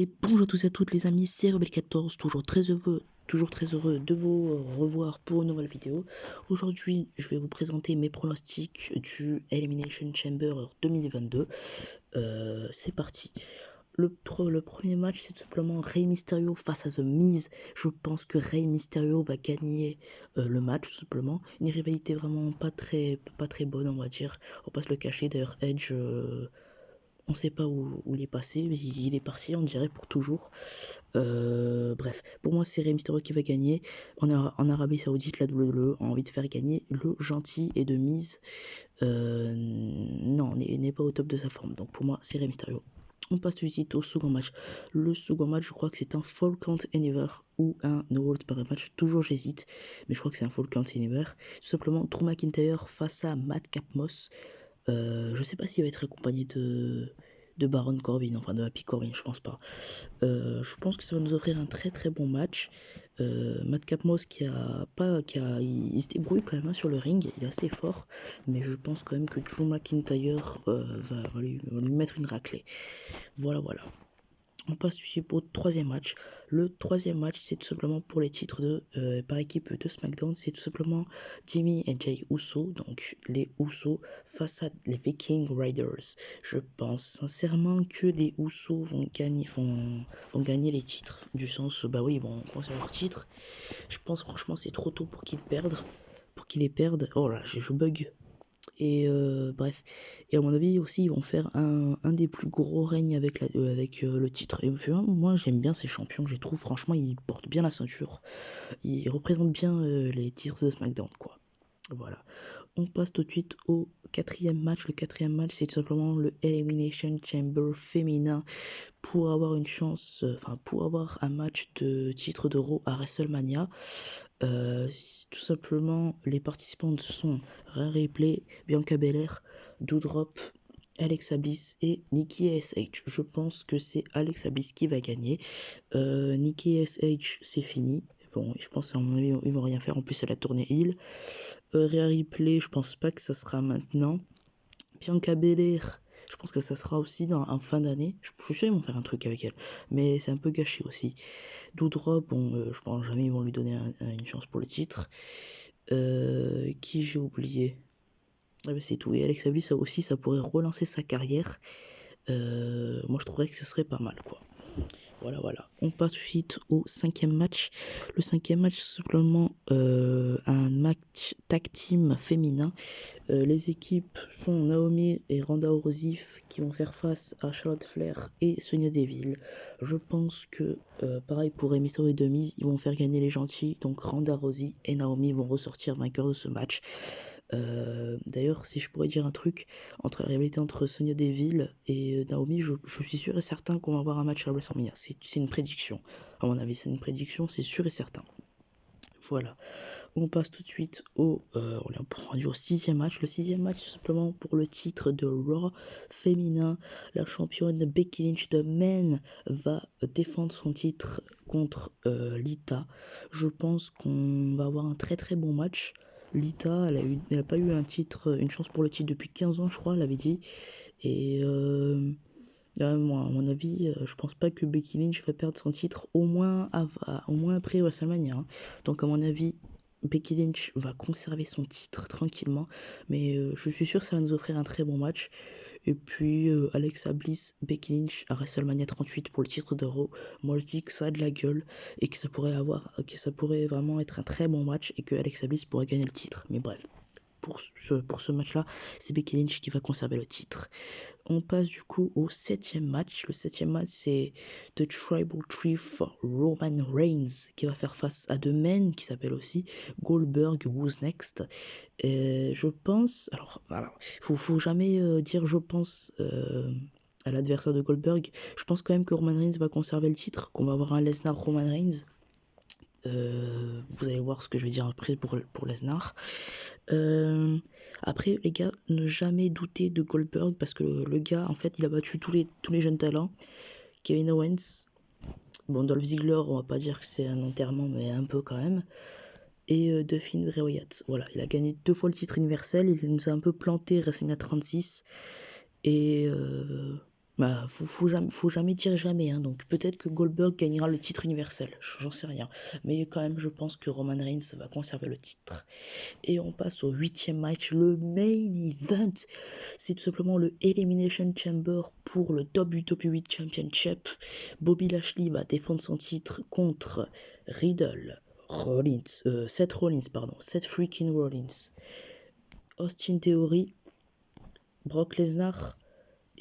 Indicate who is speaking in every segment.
Speaker 1: Et bonjour à tous et à toutes les amis, c'est Rebel14, toujours très heureux de vous revoir pour une nouvelle vidéo. Aujourd'hui, je vais vous présenter mes pronostics du Elimination Chamber 2022. C'est parti. Le premier match, c'est tout simplement Rey Mysterio face à The Miz. Je pense que Rey Mysterio va gagner le match, tout simplement. Une rivalité vraiment pas très bonne, on va dire. On va pas se le cacher, d'ailleurs Edge... on sait pas où il est passé, mais il est parti, on dirait, pour toujours. Bref, pour moi, c'est Rey Mysterio qui va gagner. En Arabie Saoudite, la WWE a envie de faire gagner le gentil et de mise. Non, n'est pas au top de sa forme. Donc pour moi, c'est Rey Mysterio. On passe tout de suite au second match. Le second match, je crois que c'est un Fall Count Anywhere ou un No Hold Barrel match. Toujours j'hésite, mais je crois que c'est un Fall Count Anywhere. Tout simplement, Drew McIntyre face à Madcap Moss. Je sais pas s'il va être accompagné de Baron Corbin, enfin de Happy Corbin, je pense pas. Je pense que ça va nous offrir un très bon match. Madcap Moss il se débrouille quand même sur le ring, il est assez fort, mais je pense quand même que Drew McIntyre va lui mettre une raclée. Voilà. On passe au troisième match. Le troisième match, c'est tout simplement pour les titres par équipe de SmackDown. C'est tout simplement Jimmy et Jay Uso, donc les Usos face à les Viking Raiders. Je pense sincèrement que les Usos vont gagner les titres. Du sens, bah oui, ils vont conserver leur titre. Je pense franchement c'est trop tôt pour qu'ils les perdent. Oh là, je bug. Et bref, et à mon avis aussi ils vont faire un des plus gros règnes avec le titre. Et moi j'aime bien ces champions, je les trouve franchement ils portent bien la ceinture, ils représentent bien les titres de SmackDown quoi. Voilà, on passe tout de suite au quatrième match. Le quatrième match c'est tout simplement le Elimination Chamber féminin pour avoir une chance, pour avoir un match de titre de Raw à WrestleMania. Tout simplement, les participants sont Rhea Ripley, Bianca Belair, Doudrop, Alexa Bliss et Nikki ASH. Je pense que c'est Alexa Bliss qui va gagner. Nikki ASH, c'est fini. Bon, je pense qu'à mon avis, ils vont rien faire. En plus, elle a tourné heel. Rhea Ripley, je pense pas que ça sera maintenant. Bianca Belair, je pense que ça sera aussi en fin d'année. Je suis sûr qu'ils vont faire un truc avec elle, mais c'est un peu gâché aussi. Doudrop, bon, je pense jamais ils vont lui donner une chance pour le titre. Qui j'ai oublié? Ah bah c'est tout. Et Alexa Bliss, ça aussi, ça pourrait relancer sa carrière. Moi, je trouverais que ce serait pas mal, quoi. Voilà. On passe tout de suite au cinquième match. Le cinquième match, c'est simplement un match tag team féminin. Les équipes sont Naomi et Ronda Rousey qui vont faire face à Charlotte Flair et Sonya Deville. Je pense que, pareil pour Rey Mysterio et The Miz, ils vont faire gagner les gentils. Donc Ronda Rousey et Naomi vont ressortir vainqueurs de ce match. D'ailleurs, si je pourrais dire un truc, entre la rivalité entre Sonya Deville et Naomi, je suis sûr et certain qu'on va avoir un match à WrestleMania. C'est une prédiction. À mon avis, c'est une prédiction, c'est sûr et certain. Voilà. On passe tout de suite on est rendu au sixième match. Le sixième match, c'est simplement pour le titre de Raw féminin. La championne Becky Lynch de Men va défendre son titre contre Lita. Je pense qu'on va avoir un très bon match. Lita, elle n'a pas eu une chance pour le titre depuis 15 ans, je crois, elle avait dit. Et moi, à mon avis, je pense pas que Becky Lynch va perdre son titre au moins après WrestleMania. Hein. Donc à mon avis, Becky Lynch va conserver son titre tranquillement, mais je suis sûr que ça va nous offrir un très bon match. Et puis Alexa Bliss, Becky Lynch à WrestleMania 38 pour le titre de Raw. Moi je dis que ça a de la gueule et que ça pourrait vraiment être un très bon match et que Alexa Bliss pourrait gagner le titre. Mais bref. Pour ce match-là, c'est Becky Lynch qui va conserver le titre. On passe du coup au septième match. Le septième match, c'est The Tribal Chief Roman Reigns qui va faire face à The Man qui s'appelle aussi Goldberg Who's Next. Je pense... Alors, voilà, faut jamais dire je pense à l'adversaire de Goldberg. Je pense quand même que Roman Reigns va conserver le titre, qu'on va avoir un Lesnar Roman Reigns. Vous allez voir ce que je vais dire après pour Lesnar. Après les gars, ne jamais douter de Goldberg parce que le gars en fait il a battu tous les jeunes talents. Kevin Owens, bon Dolph Ziggler on va pas dire que c'est un enterrement mais un peu quand même. Et Dustin Bray Wyatt, voilà, il a gagné 2 fois le titre universel, il nous a un peu planté WrestleMania 36 et Bah, faut jamais dire jamais, hein. Donc peut-être que Goldberg gagnera le titre universel, j'en sais rien. Mais quand même, je pense que Roman Reigns va conserver le titre. Et on passe au 8e match, le main event. C'est tout simplement le Elimination Chamber pour le WWE Championship. Bobby Lashley va défendre son titre contre Seth freaking Rollins, Austin Theory, Brock Lesnar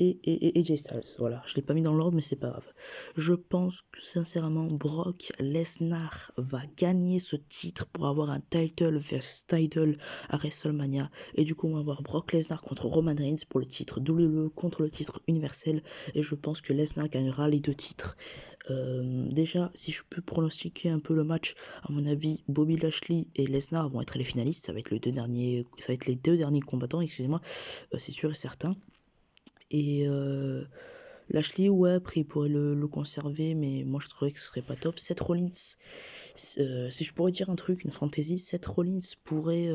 Speaker 1: et AJ Styles. Voilà, je l'ai pas mis dans l'ordre, mais c'est pas grave. Je pense que sincèrement, Brock Lesnar va gagner ce titre pour avoir un title versus title à WrestleMania. Et du coup, on va avoir Brock Lesnar contre Roman Reigns pour le titre WWE contre le titre universel. Et je pense que Lesnar gagnera les deux titres. Déjà, si je peux pronostiquer un peu le match, à mon avis, Bobby Lashley et Lesnar vont être les finalistes. Ça va être les deux derniers combattants, excusez-moi, c'est sûr et certain. Et Lashley, ouais, après il pourrait le conserver, mais moi je trouvais que ce serait pas top. Seth Rollins, si je pourrais dire un truc, une fantaisie, Seth Rollins pourrait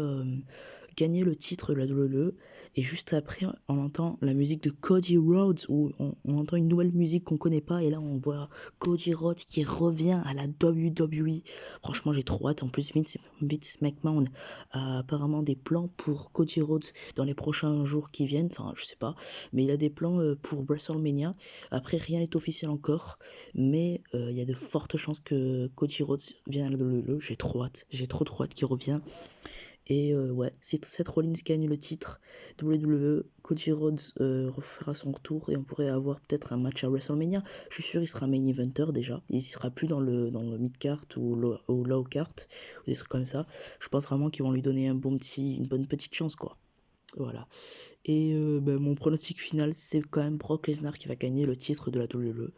Speaker 1: gagner le titre de la WWE, et juste après on entend la musique de Cody Rhodes, où on entend une nouvelle musique qu'on connaît pas, et là on voit Cody Rhodes qui revient à la WWE. Franchement, j'ai trop hâte. En plus, Vince McMahon a apparemment des plans pour Cody Rhodes dans les prochains jours qui viennent, enfin je sais pas, mais il a des plans pour WrestleMania. Après, rien n'est officiel encore, mais il y a de fortes chances que Cody Rhodes vienne à la WWE. J'ai trop hâte qu'il revienne. Et ouais, si Seth Rollins gagne le titre WWE, Cody Rhodes refera son retour, et on pourrait avoir peut-être un match à WrestleMania. Je suis sûr qu'il sera main eventer déjà. Il sera plus dans le mid-card ou low-card, ou des trucs comme ça. Je pense vraiment qu'ils vont lui donner une bonne petite chance, quoi. Voilà. Et mon pronostic final, c'est quand même Brock Lesnar qui va gagner le titre de la WWE.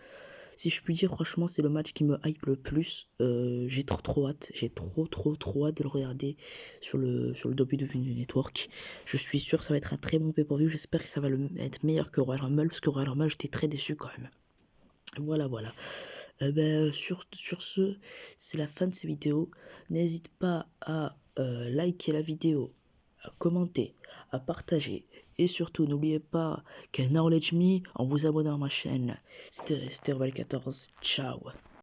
Speaker 1: Si je puis dire, franchement, c'est le match qui me hype le plus. J'ai trop hâte. J'ai trop hâte de le regarder sur le WWE Network. Je suis sûr que ça va être un très bon pay-per-view. J'espère que ça va être meilleur que Royal Rumble, parce que Royal Rumble, j'étais très déçu quand même. Voilà. Sur ce, c'est la fin de cette vidéo. N'hésite pas à liker la vidéo, à commenter, à partager, et surtout n'oubliez pas qu'un knowledge me en vous abonnant à ma chaîne. C'était Reval14, ciao.